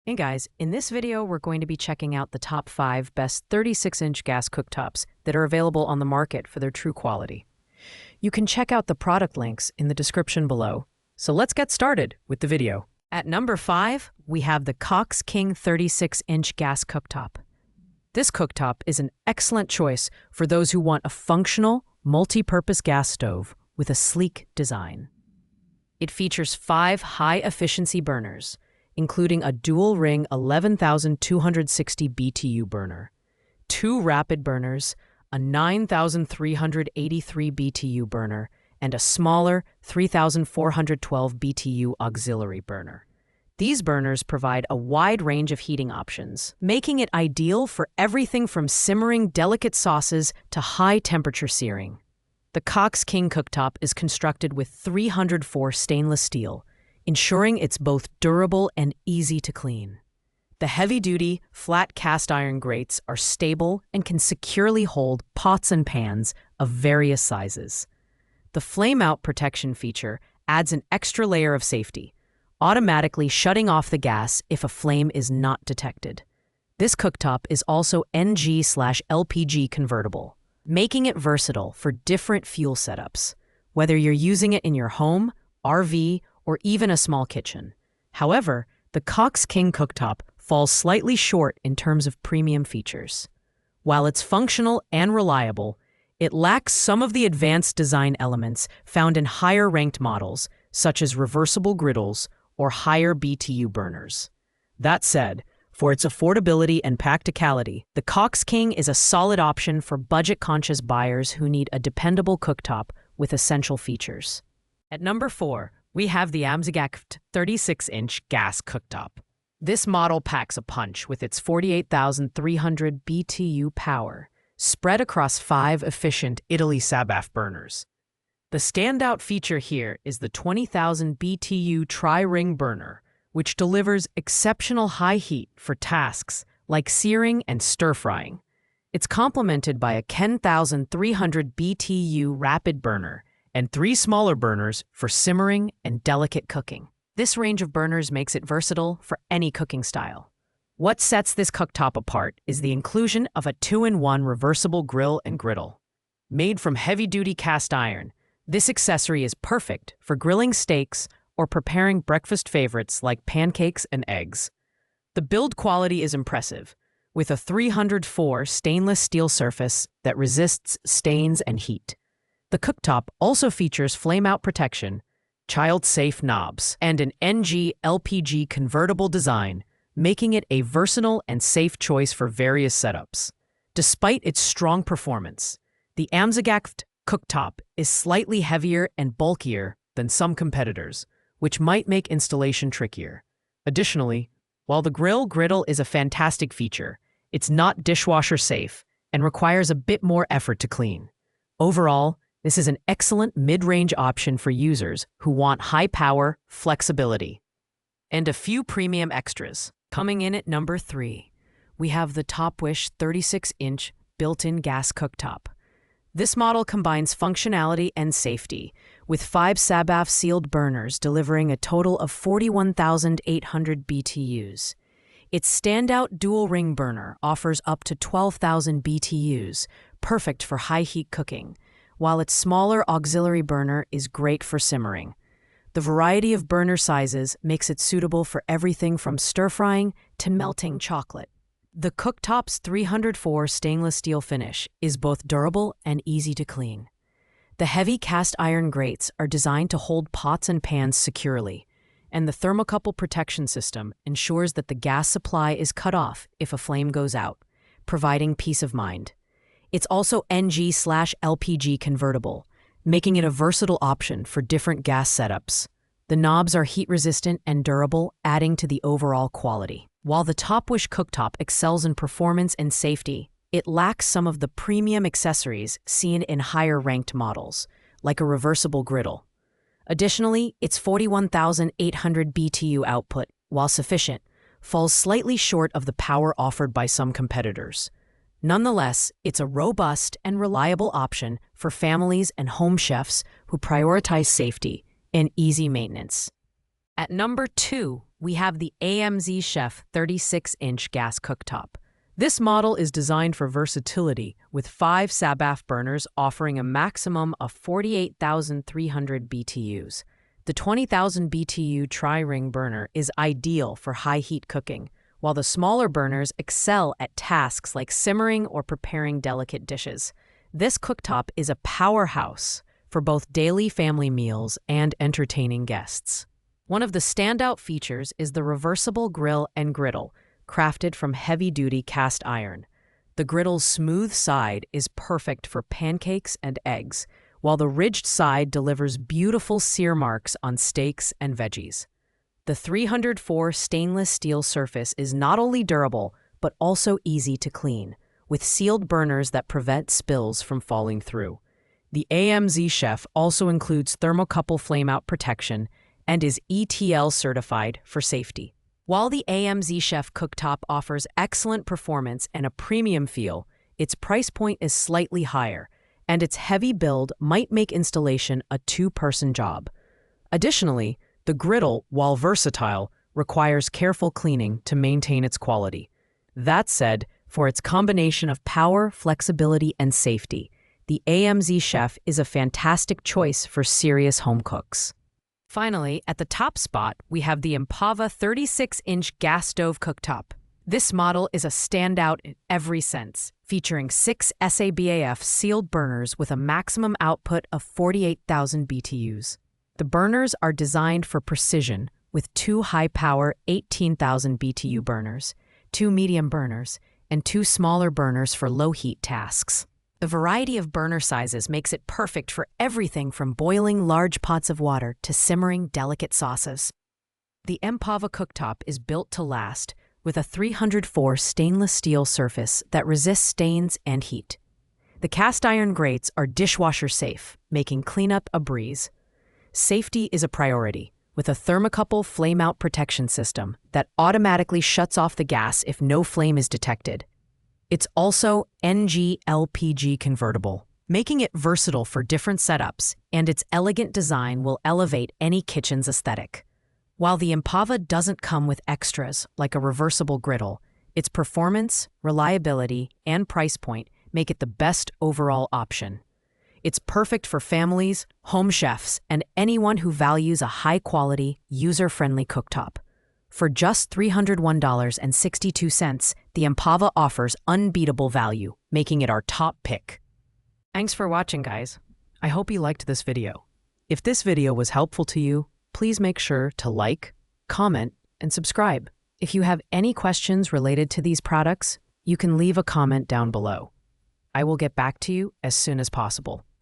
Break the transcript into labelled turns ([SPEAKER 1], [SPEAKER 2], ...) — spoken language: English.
[SPEAKER 1] Hey guys, in this video we're going to be checking out the top 5 best 36-inch gas cooktops that are available on the market for their true quality. You can check out the product links in the description below. So let's get started with the video. At number 5, we have the Cox King 36-inch gas cooktop. This cooktop is an excellent choice for those who want a functional, multi-purpose gas stove with a sleek design. It features 5 high-efficiency burners, including a dual-ring 11,260 BTU burner, 2 rapid burners, a 9,383 BTU burner, and a smaller 3,412 BTU auxiliary burner. These burners provide a wide range of heating options, making it ideal for everything from simmering delicate sauces to high-temperature searing. The Cox King cooktop is constructed with 304 stainless steel, ensuring it's both durable and easy to clean. The heavy-duty, flat cast iron grates are stable and can securely hold pots and pans of various sizes. The flame-out protection feature adds an extra layer of safety, automatically shutting off the gas if a flame is not detected. This cooktop is also NG/LPG convertible, making it versatile for different fuel setups, whether you're using it in your home, RV, or even a small kitchen. However, the Cox King cooktop falls slightly short in terms of premium features. While it's functional and reliable, it lacks some of the advanced design elements found in higher-ranked models, such as reversible griddles or higher BTU burners. That said, for its affordability and practicality, the Cox King is a solid option for budget-conscious buyers who need a dependable cooktop with essential features. At number 4, we have the AMZGACT 36-inch gas cooktop. This model packs a punch with its 48,300 BTU power, spread across 5 efficient Italy Sabaf burners. The standout feature here is the 20,000 BTU tri-ring burner, which delivers exceptional high heat for tasks like searing and stir-frying. It's complemented by a 10,300 BTU rapid burner and 3 smaller burners for simmering and delicate cooking. This range of burners makes it versatile for any cooking style. What sets this cooktop apart is the inclusion of a 2-in-1 reversible grill and griddle. Made from heavy-duty cast iron, this accessory is perfect for grilling steaks or preparing breakfast favorites like pancakes and eggs. The build quality is impressive, with a 304 stainless steel surface that resists stains and heat. The cooktop also features flame-out protection, child-safe knobs, and an NG/LPG convertible design, making it a versatile and safe choice for various setups. Despite its strong performance, the AMZGACT cooktop is slightly heavier and bulkier than some competitors, which might make installation trickier. Additionally, while the griddle is a fantastic feature, it's not dishwasher safe and requires a bit more effort to clean. Overall, this is an excellent mid-range option for users who want high power, flexibility, and a few premium extras. Coming in at number 3, we have the Topwish 36-inch built-in gas cooktop. This model combines functionality and safety, with 5 Sabaf sealed burners delivering a total of 41,800 BTUs. Its standout dual-ring burner offers up to 12,000 BTUs, perfect for high-heat cooking, while its smaller auxiliary burner is great for simmering. The variety of burner sizes makes it suitable for everything from stir-frying to melting chocolate. The cooktop's 304 stainless steel finish is both durable and easy to clean. The heavy cast iron grates are designed to hold pots and pans securely, and the thermocouple protection system ensures that the gas supply is cut off if a flame goes out, providing peace of mind. It's also NG/LPG convertible, making it a versatile option for different gas setups. The knobs are heat-resistant and durable, adding to the overall quality. While the Topwish cooktop excels in performance and safety, it lacks some of the premium accessories seen in higher-ranked models, like a reversible griddle. Additionally, its 41,800 BTU output, while sufficient, falls slightly short of the power offered by some competitors. Nonetheless, it's a robust and reliable option for families and home chefs who prioritize safety and easy maintenance. At number 2, we have the AMZ Chef 36-inch gas cooktop. This model is designed for versatility, with 5 Sabaf burners offering a maximum of 48,300 BTUs. The 20,000 BTU tri-ring burner is ideal for high-heat cooking, while the smaller burners excel at tasks like simmering or preparing delicate dishes. This cooktop is a powerhouse for both daily family meals and entertaining guests. One of the standout features is the reversible grill and griddle, crafted from heavy-duty cast iron. The griddle's smooth side is perfect for pancakes and eggs, while the ridged side delivers beautiful sear marks on steaks and veggies. The 304 stainless steel surface is not only durable, but also easy to clean, with sealed burners that prevent spills from falling through. The AMZ Chef also includes thermocouple flameout protection and is ETL certified for safety. While the AMZ Chef cooktop offers excellent performance and a premium feel, its price point is slightly higher, and its heavy build might make installation a 2-person job. Additionally, the griddle, while versatile, requires careful cleaning to maintain its quality. That said, for its combination of power, flexibility, and safety, the AMZ Chef is a fantastic choice for serious home cooks. Finally, at the top spot, we have the Empava 36-inch gas stove cooktop. This model is a standout in every sense, featuring 6 SABAF sealed burners with a maximum output of 48,000 BTUs. The burners are designed for precision, with 2 high-power 18,000 BTU burners, 2 medium burners, and 2 smaller burners for low-heat tasks. The variety of burner sizes makes it perfect for everything from boiling large pots of water to simmering delicate sauces. The Empava cooktop is built to last, with a 304 stainless steel surface that resists stains and heat. The cast iron grates are dishwasher safe, making cleanup a breeze. Safety is a priority, with a thermocouple flameout protection system that automatically shuts off the gas if no flame is detected. It's also NG/LPG convertible, making it versatile for different setups, and its elegant design will elevate any kitchen's aesthetic. While the Empava doesn't come with extras like a reversible griddle, its performance, reliability, and price point make it the best overall option. It's perfect for families, home chefs, and anyone who values a high-quality, user-friendly cooktop. For just $301.62, the Empava offers unbeatable value, making it our top pick. Thanks for watching, guys. I hope you liked this video. If this video was helpful to you, please make sure to like, comment, and subscribe. If you have any questions related to these products, you can leave a comment down below. I will get back to you as soon as possible.